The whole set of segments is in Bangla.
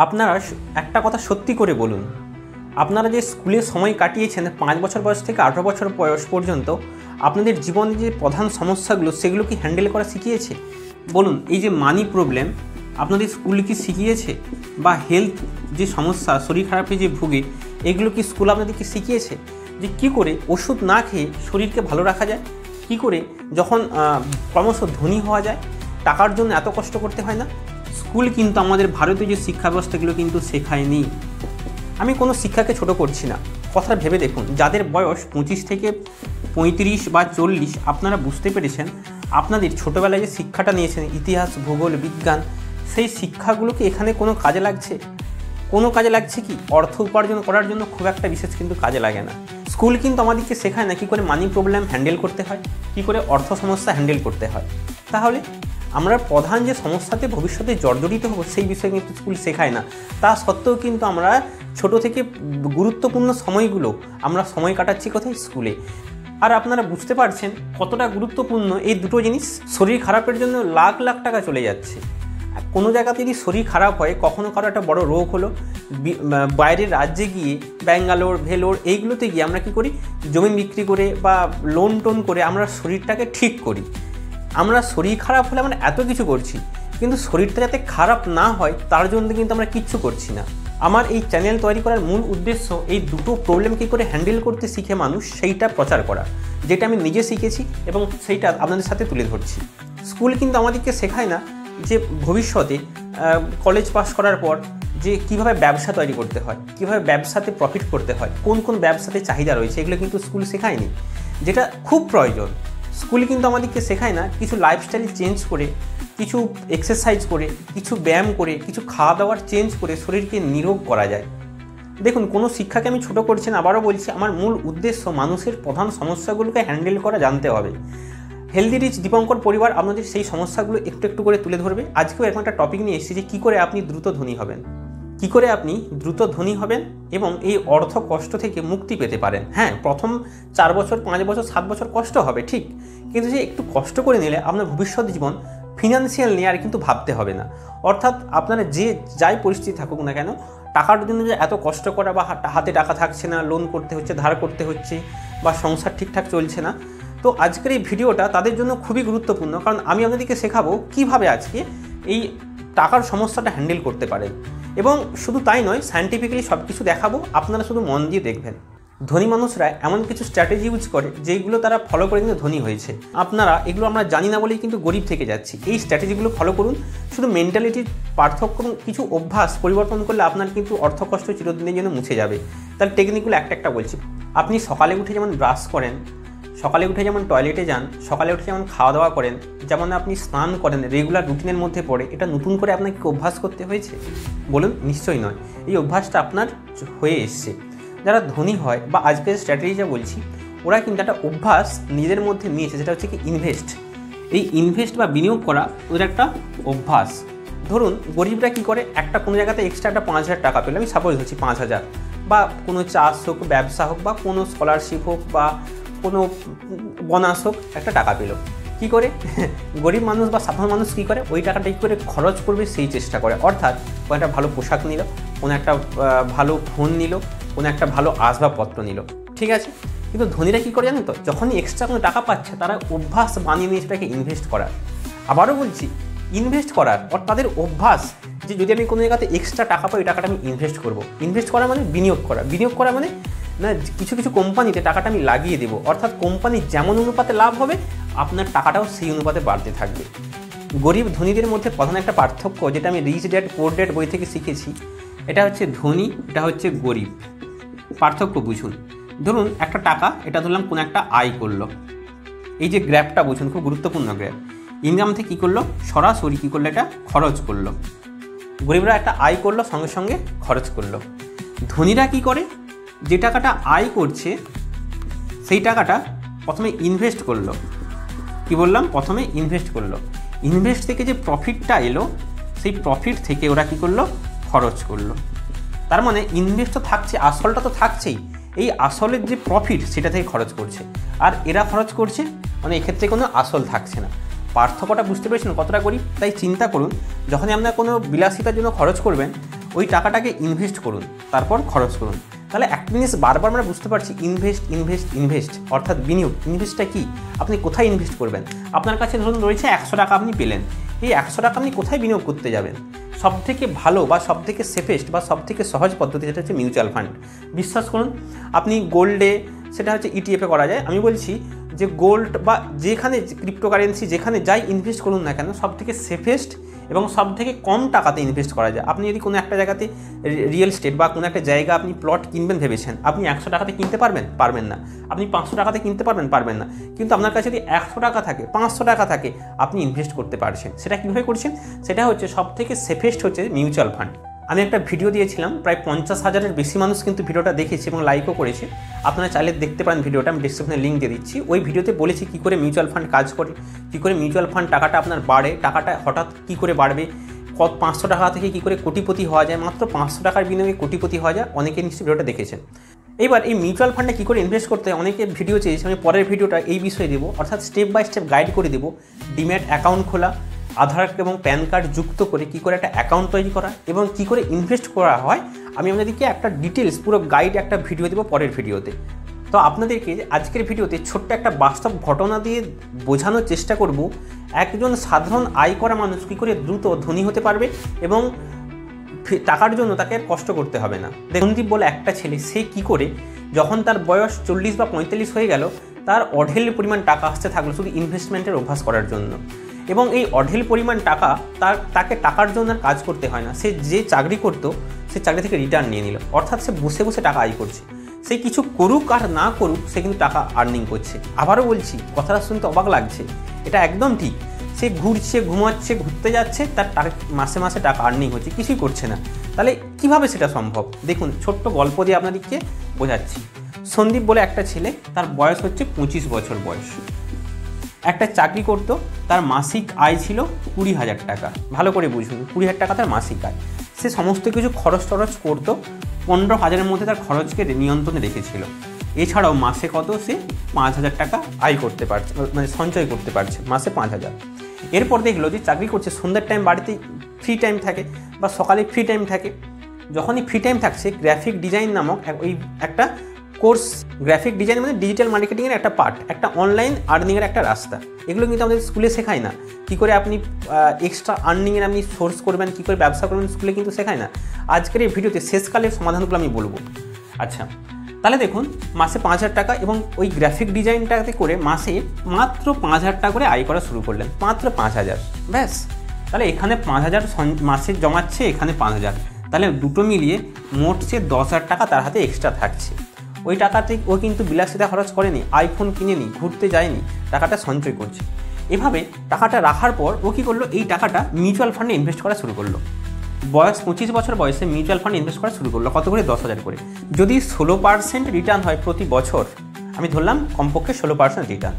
আপনারা একটা কথা সত্যি করে বলুন, আপনারা যে স্কুলে সময় কাটিয়েছেন 5 বছর বয়স থেকে 18 বছর বয়স পর্যন্ত, আপনাদের জীবনে যে প্রধান সমস্যাগুলো সেগুলো কি হ্যান্ডেল করা শিখিয়েছে? বলুন, এই যে মানি প্রবলেম আপনাদের স্কুল কি শিখিয়েছে? বা হেলথ যে সমস্যা, শরীর খারাপে যে ভুগে, এগুলো কি স্কুল আপনাদেরকে শিখিয়েছে? যে কী করে ওষুধ না খেয়ে শরীরকে ভালো রাখা যায়, কী করে যখন ক্রমশ ধনী হওয়া যায়, টাকার জন্য এত কষ্ট করতে হয় না। স্কুল কিন্তু আমাদের ভারতীয় যে শিক্ষা ব্যবস্থাগুলো কিন্তু শেখায়নি। আমি কোনো শিক্ষাকে ছোট করছি না, কথাটা ভেবে দেখুন। যাদের বয়স 25 থেকে 35 বা 40, আপনারা বুঝতে পেরেছেন আপনাদের ছোটোবেলায় যে শিক্ষাটা নিয়েছেন, ইতিহাস, ভূগোল, বিজ্ঞান, সেই শিক্ষাগুলোকে এখানে কোনো কাজে লাগছে? কোনো কাজে লাগছে কি? অর্থ উপার্জন করার জন্য খুব একটা বিশেষ কিন্তু কাজে লাগে না। স্কুল কিন্তু আমাদেরকে শেখায় না কী করে মানি প্রবলেম হ্যান্ডেল করতে হয়, কী করে অর্থ সমস্যা হ্যান্ডেল করতে হয়। তাহলে আমরা প্রধান যে সমস্যাতে ভবিষ্যতে জর্জরিত হব সেই বিষয়ে কিন্তু স্কুল শেখায় না। তা সত্ত্বেও কিন্তু আমরা ছোট থেকে গুরুত্বপূর্ণ সময়গুলো আমরা সময় কাটাচ্ছি কোথায়? স্কুলে। আর আপনারা বুঝতে পারছেন কতটা গুরুত্বপূর্ণ এই দুটো জিনিস। শরীর খারাপের জন্য লাখ লাখ টাকা চলে যাচ্ছে। কোনো জায়গাতে যদি শরীর খারাপ হয়, কখনো কারো একটা বড় রোগ হলো, বাইরের রাজ্যে গিয়ে ব্যাঙ্গালোর, ভেলোর এইগুলোতে গিয়ে আমরা কী করি? জমি বিক্রি করে বা লোন টোন করে আমরা শরীরটাকে ঠিক করি। আমরা শরীর খারাপ হলে আমরা এত কিছু করছি, কিন্তু শরীরটা যাতে খারাপ না হয় তার জন্য কিন্তু আমরা কিচ্ছু করছি না। আমার এই চ্যানেল তৈরি করার মূল উদ্দেশ্য এই দুটো প্রবলেম কী করে হ্যান্ডেল করতে শিখে মানুষ, সেইটা প্রচার করা, যেটা আমি নিজে শিখেছি এবং সেইটা আপনাদের সাথে তুলে ধরছি। স্কুল কিন্তু আমাদেরকে শেখায় না যে ভবিষ্যতে কলেজ পাস করার পর যে কীভাবে ব্যবসা তৈরি করতে হয়, কীভাবে ব্যবসাতে প্রফিট করতে হয়, কোন কোন ব্যবসাতে চাহিদা রয়েছে, এগুলো কিন্তু স্কুল শেখায়নি, যেটা খুব প্রয়োজন। স্কুলে কিন্তু আমাদেরকে শেখায় না কিছু লাইফস্টাইল চেঞ্জ করে, কিছু এক্সারসাইজ করে, কিছু ব্যায়াম করে, কিছু খাওয়া দাওয়ার চেঞ্জ করে শরীরকে নিরোগ করা যায়। দেখুন, কোনো শিক্ষাকে আমি ছোটো করছি না, আবারও বলছি, আমার মূল উদ্দেশ্য মানুষের প্রধান সমস্যাগুলোকে হ্যান্ডেল করা জানতে হবে। হেলদি রিচ দীপঙ্কর পরিবার আপনাদের সেই সমস্যাগুলো একটু একটু করে তুলে ধরবে। আজকেও এরকম একটা টপিক নিয়ে এসেছি যে কী করে আপনি দ্রুত ধনী হবেন, কী করে আপনি দ্রুত ধনী হবেন এবং এই অর্থ কষ্ট থেকে মুক্তি পেতে পারেন। হ্যাঁ, প্রথম 4 বছর, 5 বছর, 7 বছর কষ্ট হবে ঠিক, কিন্তু যে একটু কষ্ট করে নিলে আপনার ভবিষ্যৎ জীবন ফিনান্সিয়াল নিয়ে আর কিন্তু ভাবতে হবে না। অর্থাৎ আপনারা যে যাই পরিস্থিতি থাকুক না কেন, টাকার জন্য যে এত কষ্ট করা বা হাতে টাকা থাকছে না, লোন করতে হচ্ছে, ধার করতে হচ্ছে, বা সংসার ঠিকঠাক চলছে না, তো আজকের এই ভিডিওটা তাদের জন্য খুবই গুরুত্বপূর্ণ। কারণ আমি আপনাদেরকে শেখাবো কীভাবে আজকে এই টাকার সমস্যাটা হ্যান্ডেল করতে পারেন। এবং শুধু তাই নয়, সায়েন্টিফিক্যালি সব কিছু দেখাবো, আপনারা শুধু মন দিয়ে দেখবেন। ধনী মানুষরা এমন কিছু স্ট্র্যাটেজি ইউজ করে যেগুলো তারা ফলো করে কিন্তু ধনী হয়েছে। আপনারা এগুলো আমরা জানি না বলেই কিন্তু গরিব থেকে যাচ্ছি। এই স্ট্র্যাটেজিগুলো ফলো করুন। শুধু মেন্টালিটির পার্থক্য এবং কিছু অভ্যাস পরিবর্তন করলে আপনার কিন্তু অর্থকষ্ট চিরদিনের জন্য মুছে যাবে। তার টেকনিকগুলো একটা একটা বলছি। আপনি সকালে উঠে যেমন ব্রাশ করেন, সকালে উঠে যেমন টয়লেটে যান, সকালে উঠে যেমন খাওয়া দাওয়া করেন, যেমন আপনি স্নান করেন, রেগুলার রুটিনের মধ্যে পড়ে, এটা নতুন করে আপনাকে অভ্যাস করতে হয়েছে? বলুন, নিশ্চয়ই নয়। এই অভ্যাসটা আপনার হয়ে এসছে। যারা ধনী হয় বা আজকের স্ট্র্যাটেজিটা বলছি, ওরা কিন্তু একটা অভ্যাস নিজের মধ্যে নিয়েছে, যেটা হচ্ছে কি ইনভেস্ট। এই ইনভেস্ট বা বিনিয়োগ করা ওদের একটা অভ্যাস। ধরুন, গরিবরা কী করে, একটা কোনো জায়গাতে এক্সট্রা একটা 5,000 টাকা পেল, আমি সাপোজ হচ্ছি 5,000, বা কোনো চাষ হোক, ব্যবসা হোক, বা কোনো স্কলারশিপ হোক, বা কোনো বোনাস হোক, একটা টাকা পেল। কী করে গরিব মানুষ বা সাধারণ মানুষ কী করে, ওই টাকাটা কী করে খরচ করবে সেই চেষ্টা করে। অর্থাৎ কোনো একটা ভালো পোশাক নিল, কোনো একটা ভালো ফোন নিল, কোনো একটা ভালো আসবাবপত্র নিল, ঠিক আছে। কিন্তু ধনীরা কী করে জানেন তো, যখনই এক্সট্রা কোনো টাকা পাচ্ছে তারা অভ্যাস বানিয়ে নিয়ে সেটাকে ইনভেস্ট করার। আবারও বলছি, ইনভেস্ট করার। তাদের অভ্যাস যে যদি আমি কোনো জায়গাতে এক্সট্রা টাকা পাই, ওই টাকাটা আমি ইনভেস্ট করবো। ইনভেস্ট করা মানে বিনিয়োগ করা। বিনিয়োগ করা মানে না, কিছু কিছু কোম্পানিতে টাকাটা আমি লাগিয়ে দেবো। অর্থাৎ কোম্পানির যেমন অনুপাতে লাভ হবে, আপনার টাকাটাও সেই অনুপাতে বাড়তে থাকবে। গরিব ধনীদের মধ্যে প্রধান একটা পার্থক্য, যেটা আমি রিচ ড্যাড পুয়ার ড্যাড বই থেকে শিখেছি, এটা হচ্ছে ধনী, এটা হচ্ছে গরিব। পার্থক্য বুঝুন। ধরুন একটা টাকা, এটা ধরলাম কোনো একটা আয় করলো, এই যে গ্র্যাফটা বুঝুন, খুব গুরুত্বপূর্ণ গ্র্যাফ। ইনকাম থেকে কী করলো, সরাসরি কী করলো, এটা খরচ করলো। গরিবরা একটা আয় করলো, সঙ্গে সঙ্গে খরচ করলো। ধনীরা কী করে, যে টাকাটা আয় করছে সেই টাকাটা প্রথমে ইনভেস্ট করলো। কি বললাম, প্রথমে ইনভেস্ট করলো। ইনভেস্ট থেকে যে প্রফিটটা এলো, সেই প্রফিট থেকে ওরা কী করলো, খরচ করলো। তার মানে ইনভেস্ট তো থাকছে, আসলটা তো থাকছেই, এই আসলের যে প্রফিট সেটা থেকে খরচ করছে। আর এরা খরচ করছে মানে এক্ষেত্রে কোনো আসল থাকছে না। পার্থক্যটা বুঝতে পেরেছেন কতটা গরিব? তাই চিন্তা করুন, যখনই আপনার কোনো বিলাসিতার জন্য খরচ করবেন, ওই টাকাটাকে ইনভেস্ট করুন, তারপর খরচ করুন। তাহলে একটা জিনিস বারবার আমরা বুঝতে পারছি, ইনভেস্ট অর্থাৎ বিনিয়োগ। ইনভেস্টটা কি, আপনি কোথায় ইনভেস্ট করবেন? আপনার কাছে ধরুন রয়েছে 100 টাকা, আপনি পেলেন, এই 100 টাকা আপনি কোথায় বিনিয়োগ করতে যাবেন? সবথেকে ভালো বা সবথেকে সেফেস্ট বা সবথেকে সহজ পদ্ধতি সেটা হচ্ছে মিউচুয়াল ফান্ড। বিশ্বাস করুন, আপনি গোল্ডে, সেটা হচ্ছে ইটিএফে করা যায়। আমি বলছি যে গোল্ড বা যেখানে ক্রিপ্টোকারেন্সি যেখানে যাই ইনভেস্ট করুন না কেন, সবথেকে সেফেস্ট এবং সবথেকে কম টাকাতে ইনভেস্ট করা যায়। আপনি যদি কোনো একটা জায়গাতে রিয়েল এস্টেট বা কোনো একটা জায়গা আপনি প্লট কিনবেন ভেবেছেন, আপনি 100 টাকাতে কিনতে পারবেন না। আপনি 500 টাকাতে কিনতে পারবেন না। কিন্তু আপনার কাছে যদি 100 টাকা থাকে, 500 টাকা থাকে, আপনি ইনভেস্ট করতে পারছেন। সেটা কীভাবে করছেন? সেটা হচ্ছে সবথেকে সেফেস্ট হচ্ছে মিউচুয়াল ফান্ড। আমি একটা ভিডিও দিয়েছিলাম, প্রায় 50,000-এর বেশি মানুষ কিন্তু ভিডিওটা দেখেছে এবং লাইকও করেছে। আপনারা চাইলে দেখতে পারেন ভিডিওটা, আমি ডিসক্রিপশনে লিঙ্ক দিয়ে দিচ্ছি। ওই ভিডিওতে বলেছি কী করে মিউচুয়াল ফান্ড কাজ করে, কী করে মিউচুয়াল ফান্ড টাকাটা আপনার বাড়ে, টাকাটা হঠাৎ কী করে বাড়বে, 500 টাকা থেকে কী করে কোটিপতি হওয়া যায়, মাত্র 500 টাকার বিনিয়োগে কোটিপতি হওয়া যায়। অনেকে নিশ্চয়ই ভিডিওটা দেখেছেন। এবার এই মিউচুয়াল ফান্ডে কী করে ইনভেস্ট করতে হয়, অনেকে ভিডিও চেয়েছে, আমি পরের ভিডিওটা এই বিষয়ে দেবো, অর্থাৎ স্টেপ বাই স্টেপ গাইড করে দেবো। ডিম্যাট অ্যাকাউন্ট খোলা, আধার এবং প্যান কার্ড যুক্ত করে কী করে একটা অ্যাকাউন্ট তৈরি করা এবং কী করে ইনভেস্ট করা হয়, আমি আপনাদেরকে একটা ডিটেলস পুরো গাইড একটা ভিডিও দেবো পরের ভিডিওতে। তো আপনাদেরকে আজকের ভিডিওতে ছোট্ট একটা বাস্তব ঘটনা দিয়ে বোঝানোর চেষ্টা করব একজন সাধারণ আয় করা মানুষ কী করে দ্রুত ধনী হতে পারবে এবং টাকার জন্য তাকে আর কষ্ট করতে হবে না। সন্দীপ বলে একটা ছেলে, সে কী করে যখন তার বয়স 40 বা 45 হয়ে গেল, তার অঢেল পরিমাণ টাকা আসতে থাকলো শুধু ইনভেস্টমেন্টের অভ্যাস করার জন্য। এবং এই অঢেল পরিমাণ টাকা তাকে টাকার জন্য আর কাজ করতে হয় না। সে যে চাকরি করতো, সে চাকরি থেকে রিটার্ন নিয়ে নিল, অর্থাৎ সে বসে বসে টাকা আয় করছে। সে কিছু করুক আর না করুক, সে কিন্তু টাকা আর্নিং করছে। আবারও বলছি, কথাটা শুনতে অবাক লাগছে, এটা একদম ঠিক। সে ঘুরছে, ঘুমাচ্ছে, ঘুরতে যাচ্ছে, তার মাসে মাসে টাকা আর্নিং হচ্ছে, কিছুই করছে না। তাহলে কিভাবে সেটা সম্ভব? দেখুন, ছোট্ট গল্প দিয়ে আপনাদেরকে বোঝাচ্ছি। সন্দীপ বলে একটা ছেলে, তার বয়স হচ্ছে 25 বছর বয়স। একটা চাকরি করতো, তার মাসিক আয় ছিল 20,000 টাকা। ভালো করে বুঝুন, 20,000 টাকা তার মাসিক আয়। সে সমস্ত কিছু খরচ টরচ করতো, 15,000-এর মধ্যে তার খরচকে নিয়ন্ত্রণে রেখেছিল। এছাড়াও মাসে কত, সে 5,000 টাকা আয় করতে পারছে, মানে সঞ্চয় করতে পারছে মাসে 5,000। এরপর দেখলো যে চাকরি করছে, সন্ধ্যার টাইম বাড়িতে ফ্রি টাইম থাকে বা সকালে ফ্রি টাইম থাকে। যখনই ফ্রি টাইম থাকছে, গ্রাফিক ডিজাইন নামক ওই একটা কোর্স, গ্রাফিক ডিজাইন মানে ডিজিটাল মার্কেটিংয়ের একটা পার্ট, একটা অনলাইন আর্নিংয়ের একটা রাস্তা। এগুলো কিন্তু আমাদের স্কুলে শেখায় না। কী করে আপনি এক্সট্রা আর্নিংয়ের আপনি সোর্স করবেন, কী করে ব্যবসা করবেন, স্কুলে কিন্তু শেখায় না। আজকের এই ভিডিওতে শেষকালের সমাধানগুলো আমি বলবো। আচ্ছা, তাহলে দেখুন, মাসে 5,000 টাকা এবং ওই গ্রাফিক ডিজাইনটাতে করে মাসে মাত্র 5,000 টাকা করে আয় করা শুরু করলেন, মাত্র 5,000, ব্যাস। তাহলে এখানে 5,000 মাসে জমাচ্ছে, এখানে 5,000, তাহলে দুটো মিলিয়ে মোট সে 10,000 টাকা তার হাতে এক্সট্রা থাকছে। ওই টাকাতে ও কিন্তু বিলাসিতা খরচ করেনি, আইফোন কিনেনি, ঘুরতে যায়নি, টাকাটা সঞ্চয় করছে। এভাবে টাকাটা রাখার পর ও কী করলো, এই টাকাটা মিউচুয়াল ফান্ডে ইনভেস্ট করা শুরু করলো। বয়স 25 বছর বয়সে মিউচুয়াল ফান্ড ইনভেস্ট করা শুরু করলো। কত করে? 10,000 করে। যদি 16% রিটার্ন হয় প্রতি বছর, আমি ধরলাম কমপক্ষে 16% রিটার্ন,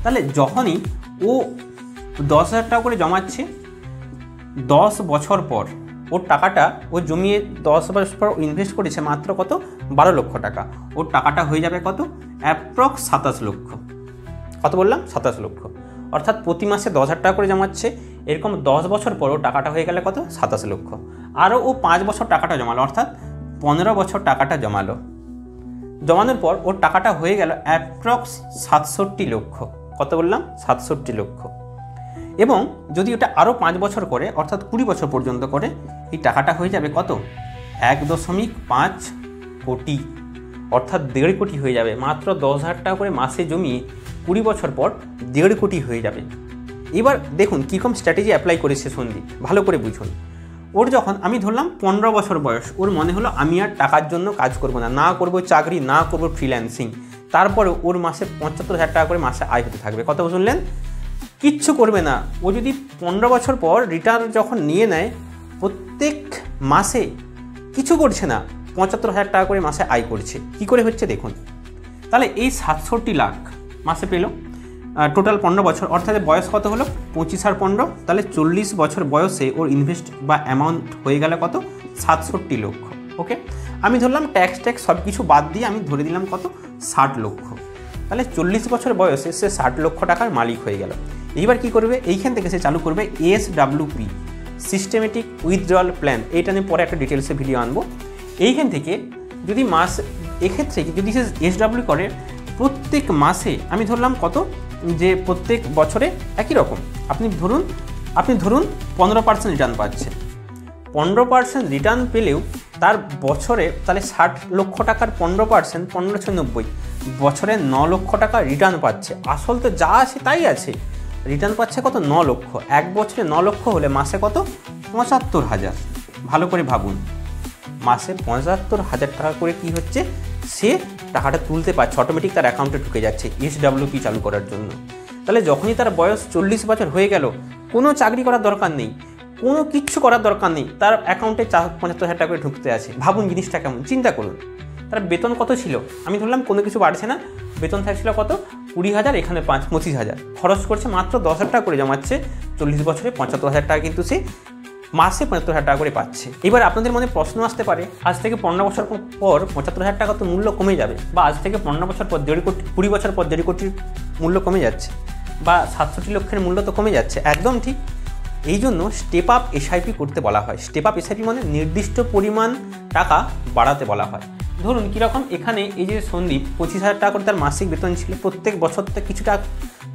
তাহলে যখনই ও 10,000 টাকা করে জমাচ্ছে, 10 বছর পর ওর টাকাটা ও জমিয়ে 10 বছর পর ইনভেস্ট করেছে মাত্র কত? 12 লক্ষ টাকা। ওর টাকাটা হয়ে যাবে কত? অ্যাপ্রক্স 27 লক্ষ। কত বললাম? 27 লক্ষ। অর্থাৎ প্রতি মাসে 10,000 টাকা করে জমাচ্ছে, এরকম 10 বছর পর ও টাকাটা হয়ে গেলে কত? 27 লক্ষ। আরও ও 5 বছর টাকাটা জমালো, অর্থাৎ 15 বছর টাকাটা জমালো। জমানোর পর ওর টাকাটা হয়ে গেল অ্যাপ্রক্স 67 লক্ষ। কত বললাম? 67 লক্ষ। এবং যদি ওটা আরও 5 বছর করে, অর্থাৎ 20 বছর পর্যন্ত করে, এই টাকাটা হয়ে যাবে কত? 1.5 কোটি, অর্থাৎ 1.5 কোটি হয়ে যাবে। মাত্র 10,000 টাকা করে মাসে জমিয়ে 20 বছর পর 1.5 কোটি হয়ে যাবে। এবার দেখুন কীরকম স্ট্র্যাটেজি অ্যাপ্লাই করেছে সন্দীপ, ভালো করে বুঝুন। ওর যখন, আমি ধরলাম 15 বছর বয়স, ওর মনে হলো আমি আর টাকার জন্য কাজ করব না, না করব চাকরি, না করব ফ্রিল্যান্সিং। তারপরে ওর মাসে 75,000 টাকা করে মাসে আয় হতে থাকবে। কত শুনলেন? কিচ্ছু করবে না। ও যদি 15 বছর পর রিটার্ন যখন নিয়ে নেয়, প্রত্যেক মাসে কিছু করছে না, 75,000 টাকা করে মাসে আয় করছে। কি করে হচ্ছে দেখুন। তাহলে এই 67 লাখ মাসে পেল, টোটাল 15 বছর, অর্থাৎ বয়স কত হলো? 25 আর 15, তাহলে 40 বছর বয়সে ওর ইনভেস্ট বা অ্যামাউন্ট হয়ে গেল কত? 67 লক্ষ। ওকে, আমি ধরলাম ট্যাক্স সব কিছু বাদ দিয়ে আমি ধরে দিলাম কত? 60 লক্ষ। তাহলে 40 বছর বয়সে সে 60 লক্ষ টাকার মালিক হয়ে গেল। এইবার কি করবে? এইখান থেকে সে চালু করবে SWP, সিস্টেমেটিক উইথড্রয়াল প্ল্যান, এইটা নিয়ে পরে একটা ডিটেলসে ভিডিও আনবো। এইখান থেকে যদি এক্ষেত্রে যদি সে এসডাব্লিউ করে প্রত্যেক মাসে আমি ধরলাম কত, যে প্রত্যেক বছরে একই রকম আপনি ধরুন 15% রিটার্ন পাচ্ছেন। 15% রিটার্ন পেলেও তার বছরে তাহলে 60 লক্ষ টাকার 15%, 1590 বছরে 9 লক্ষ টাকা রিটার্ন পাচ্ছে। আসল তো যা আছে তাই আছে, রিটার্ন পাচ্ছে কত, 9 লক্ষ। এক বছরে 9 লক্ষ হলে মাসে কত, 75,000। ভালো করে ভাবুন, মাসে 75,000 টাকা করে কি হচ্ছে, সে টাকাটা তুলতে পারছে, অটোমেটিক তার অ্যাকাউন্টে ঢুকে যাচ্ছে এসডাব্লিউপি চালু করার জন্য। তাহলে যখনই তার বয়স 40 বছর হয়ে গেল, কোনো চাকরি করার দরকার নেই, কোনো কিচ্ছু করার দরকার নেই, তার অ্যাকাউন্টে 75,000 টাকা করে ঢুকতে আছে। ভাবুন জিনিসটা কেমন, চিন্তা করুন। তার বেতন কত ছিল, আমি ধরলাম কোনো কিছু বাড়ছে না, বেতন থাকছিল কত 20,000, এখানে 25,000, খরচ করছে মাত্র 10,000 টাকা করে জমাচ্ছে। 40 বছরে 75,000 টাকা কিন্তু সে মাসে 75,000 টাকা করে পাচ্ছে। এবার আপনাদের মনে প্রশ্ন আসতে পারে, আজ থেকে 15 বছর পর 75,000 টাকা তো মূল্য কমে যাবে, বা আজ থেকে 15 বছর পর 20 বছর পর 1.5 কোটির মূল্য কমে যাচ্ছে, বা 67 লক্ষের মূল্য তো কমে যাচ্ছে। একদম ঠিক। এই জন্য স্টেপ আপ এসআইপি করতে বলা হয়। স্টেপ আপ এসআইপি মানে নির্দিষ্ট পরিমাণ টাকা বাড়াতে বলা হয়। ধরুন কীরকম, এখানে এই যে সন্দীপ 25,000 টাকা করে তার মাসিক বেতন ছিল, প্রত্যেক বছর তো কিছুটা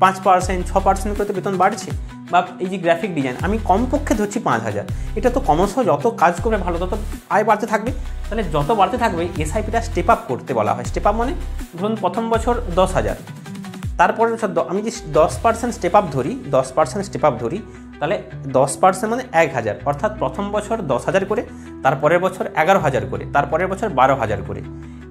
5%, 6% করে তো বেতন বাড়ছে। বা এই যে গ্রাফিক ডিজাইন, আমি কমপক্ষে ধরছি 5,000, এটা তো ক্রমশ যত কাজ করবে ভালো তত আয় বাড়তে থাকবে। তাহলে যত বাড়তে থাকবে এসআইপিটা স্টেপ আপ করতে বলা হয়। স্টেপ আপ মানে ধরুন প্রথম বছর 10,000, তারপরে আমি যে 10% স্টেপ আপ ধরি, 10% স্টেপ আপ ধরি, তাহলে 10% মানে 1,000, অর্থাৎ প্রথম বছর 10,000 করে, তারপরের বছর 11,000 করে, তারপরের বছর 12,000 করে।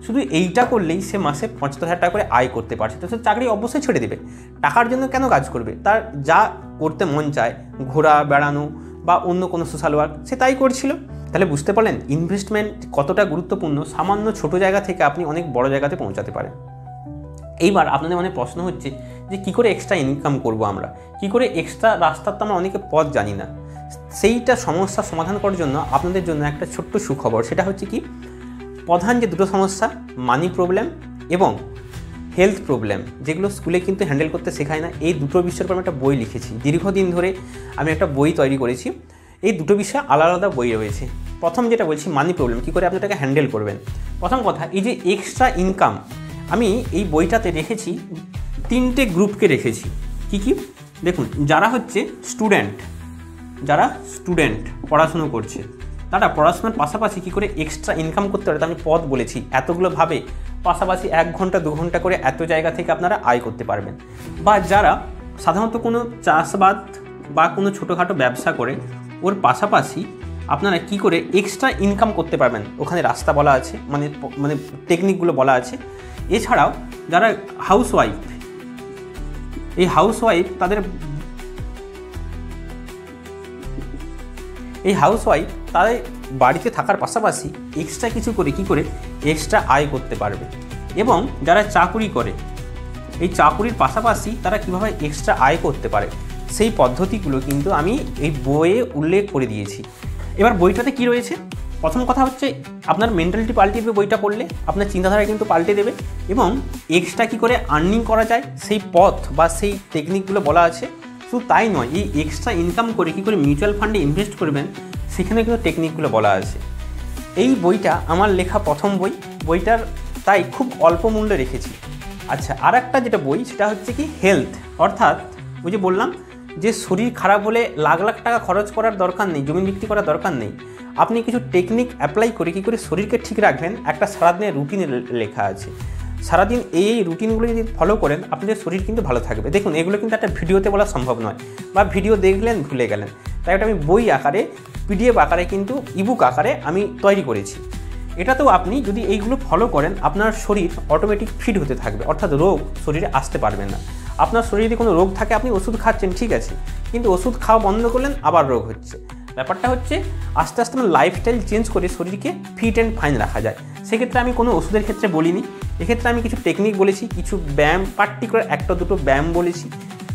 শুধু এইটা করলেই সে মাসে 75,000 টাকা করে আয় করতে পারছে। তো সে চাকরি অবশ্যই ছেড়ে দেবে। টাকার জন্য কেন কাজ করবে? তার যা করতে মন চায়, ঘোরা, বেড়ানো বা অন্য কোনো সোশ্যাল ওয়ার্ক, সে তাই করছিল। তাহলে বুঝতে পারলেন ইনভেস্টমেন্ট কতটা গুরুত্বপূর্ণ। সামান্য ছোট জায়গা থেকে আপনি অনেক বড় জায়গাতে পৌঁছাতে পারেন। এইবার আপনাদের মনে প্রশ্ন হচ্ছে যে কী করে এক্সট্রা ইনকাম করব আমরা, কী করে এক্সট্রা রাস্তার তো আমরা অনেকে পথ জানি না। সেইটা সমস্যার সমাধান করার জন্য আপনাদের জন্য একটা ছোট্ট সুখবর, সেটা হচ্ছে কি, প্রধান যে দুটো সমস্যা, মানি প্রবলেম এবং হেলথ প্রবলেম, যেগুলো স্কুলে কিন্তু হ্যান্ডেল করতে শেখায় না, এই দুটো বিষয়ের উপর আমি একটা বই লিখেছি। দীর্ঘদিন ধরে আমি একটা বই তৈরি করেছি। এই দুটো বিষয় আলাদা আলাদা বই রয়েছে। প্রথম যেটা বলছি মানি প্রবলেম, কী করে আপনি এটাকে হ্যান্ডেল করবেন। প্রথম কথা, এই যে এক্সট্রা ইনকাম, আমি এই বইটাতে রেখেছি 3টে গ্রুপকে রেখেছি। কি কি দেখুন, যারা হচ্ছে স্টুডেন্ট পড়াশুনো করছে, তারা পড়াশোনার পাশাপাশি কী করে এক্সট্রা ইনকাম করতে পারে, আমি পথ বলেছি এতগুলো ভাবে, পাশাপাশি 1 ঘন্টা 2 ঘন্টা করে এত জায়গা থেকে আপনারা আয় করতে পারবেন। বা যারা সাধারণত কোনো চাষবাদ বা কোনো ছোটোখাটো ব্যবসা করে, ওর পাশাপাশি আপনারা কি করে এক্সট্রা ইনকাম করতে পারবেন, ওখানে রাস্তা বলা আছে, মানে টেকনিকগুলো বলা আছে। এছাড়াও যারা হাউসওয়াইফ, এই হাউসওয়াইফ তাদের বাড়িতে থাকার পাশাপাশি এক্সট্রা কিছু করে কী করে এক্সট্রা আয় করতে পারবে। এবং যারা চাকুরি করে, এই চাকুরির পাশাপাশি তারা কীভাবে এক্সট্রা আয় করতে পারে, সেই পদ্ধতিগুলো কিন্তু আমি এই বইয়ে উল্লেখ করে দিয়েছি। এবার বইটাতে কি রয়েছে, প্রথম কথা হচ্ছে আপনার মেন্টালিটি পাল্টে দেবে বইটা পড়লে, আপনার চিন্তাধারা কিন্তু পাল্টে দেবে। এবং এক্সট্রা কী করে আর্নিং করা যায় সেই পথ বা সেই টেকনিকগুলো বলা আছে। শুধু তাই নয়, এই এক্সট্রা ইনকাম করে কী করে মিউচুয়াল ফান্ডে ইনভেস্ট করবেন, সেখানে কিন্তু টেকনিকগুলো বলা আছে। এই বইটা আমার লেখা প্রথম বই, বইটার তাই খুব অল্প মূল্যে রেখেছি। আচ্ছা, আর একটা যেটা বই, সেটা হচ্ছে কি হেলথ, অর্থাৎ ওই যে বললাম যে শরীর খারাপ হলে লাখ লাখ টাকা খরচ করার দরকার নেই, জমি বিক্রি করার দরকার নেই। আপনি কিছু টেকনিক অ্যাপ্লাই করে কী করে শরীরকে ঠিক রাখবেন, একটা সারাদিনের রুটিনে লেখা আছে। সারাদিন এই রুটিনগুলো যদি ফলো করেন, আপনাদের শরীর কিন্তু ভালো থাকবে। দেখুন, এগুলো কিন্তু একটা ভিডিওতে বলা সম্ভব নয়, বা ভিডিও দেখলেন ভুলে গেলেন, তাই এটা আমি বই আকারে, পিডিএফ আকারে, কিন্তু ইবুক আকারে আমি তৈরি করেছি। এটাতেও আপনি যদি এইগুলো ফলো করেন, আপনার শরীর অটোমেটিক ফিট হতে থাকবে, অর্থাৎ রোগ শরীরে আসতে পারবে না। আপনার শরীরে যদি কোনো রোগ থাকে, আপনি ওষুধ খাচ্ছেন ঠিক আছে, কিন্তু ওষুধ খাওয়া বন্ধ করলেন, আবার রোগ হচ্ছে। ব্যাপারটা হচ্ছে আস্তে আস্তে আমার লাইফস্টাইল চেঞ্জ করে শরীরকে ফিট অ্যান্ড ফাইন রাখা যায়। সেক্ষেত্রে আমি কোনো ওষুধের ক্ষেত্রে বলিনি, এক্ষেত্রে আমি কিছু টেকনিক বলেছি, কিছু ব্যায়াম, পার্টিকুলার একটা দুটো ব্যায়াম বলেছি,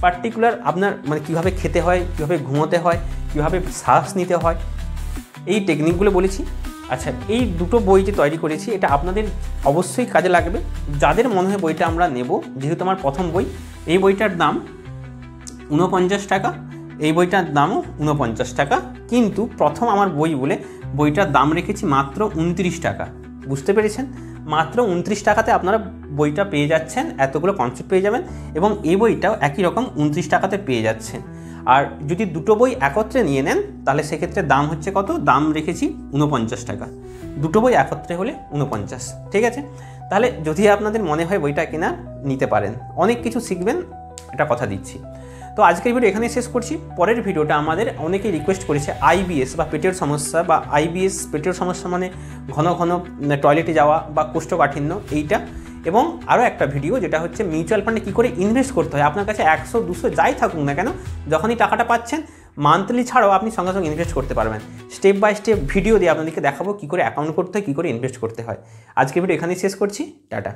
পার্টিকুলার আপনার মানে কীভাবে খেতে হয়, কীভাবে ঘুমোতে হয়, কীভাবে শ্বাস নিতে হয়, এই টেকনিকগুলো বলেছি। আচ্ছা, এই দুটো বই যে তৈরি করেছি, এটা আপনাদের অবশ্যই কাজে লাগবে। যাদের মনে হয় বইটা আমরা নেব, যেহেতু আমার প্রথম বই, এই বইটার দাম 49 টাকা এই বইটার দামও 49 টাকা, কিন্তু প্রথম আমার বই বলে বইটার দাম রেখেছি মাত্র 29 টাকা। বুঝতে পেরেছেন? মাত্র 29 টাকাতে আপনারা বইটা পেয়ে যাচ্ছেন, এতগুলো কনসেপ্ট পেয়ে যাবেন, এবং এই বইটাও একই রকম 29 টাকাতে পেয়ে যাচ্ছেন। আর যদি দুটো বই একত্রে নিয়ে নেন তাহলে সেক্ষেত্রে দাম হচ্ছে কত, দাম রেখেছি 49 টাকা। দুটো বই একত্রে হলে 49। ঠিক আছে? তাহলে যদি আপনাদের মনে হয় বইটা কেনা, নিতে পারেন, অনেক কিছু শিখবেন, এটা কথা দিচ্ছি। তো আজকের ভিডিও এখানেই শেষ করছি। পরের ভিডিওটা আমাদের অনেকেই রিকোয়েস্ট করেছে আইবিএস বা পেটের সমস্যা, বা আইবিএস পেটের সমস্যা মানে ঘন ঘন টয়লেটে যাওয়া বা কোষ্ঠকাঠিন্য, এইটা, এবং আরও একটা ভিডিও যেটা হচ্ছে মিউচুয়াল ফান্ডে কী করে ইনভেস্ট করতে হয়। আপনার কাছে 100, 200 যাই থাকুক না কেন, যখনই টাকাটা পাচ্ছেন মান্থলি ছাড়াও আপনি সঙ্গে সঙ্গে ইনভেস্ট করতে পারবেন। স্টেপ বাই স্টেপ ভিডিও দিয়ে আপনাদেরকে দেখাবো কী করে অ্যাকাউন্ট করতে হয়, কী করে ইনভেস্ট করতে হয়। আজকের ভিডিও এখানেই শেষ করছি। টাটা।